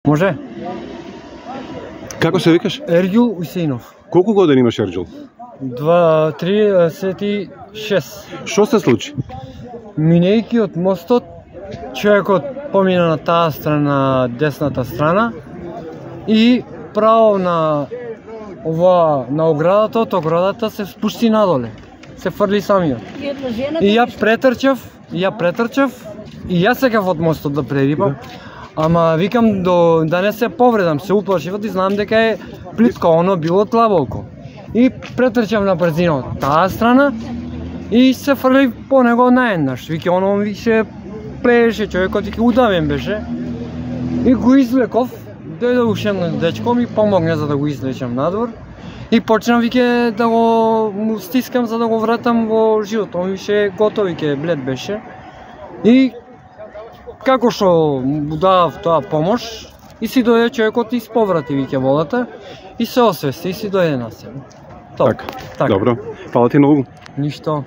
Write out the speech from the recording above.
Може. Како се викаш? Ерѓул Усеинов. Колку години имаш, Ерѓул? 36. Што се случи? Минејќи од мостот, човекот помина на таа страна, десната страна, и право на оградата, од оградата се спусти надоле. Се фрли самиот. И ја претрчав, и јас сакав од мостот да прерипам. Ама викам да не се повредам, се уплашив и знам дека е плитко, оно било тлабоко. И претрчав на брзина од таа страна и се фрлив по него наеднаш. Вики оно више плееше, човекот вики удавен беше. И го извлеков, дојде уште дечко ми помогне за да го извлечам надвор. И почнам вике да го му стискам за да го вратам во живот. Он више готов, вике блед беше. И како што му дав тоа помош, и си дојде човекот и споврати вике водата и се освести и си дојде на себе. Така. Добро. Фала ти многу. Ништо.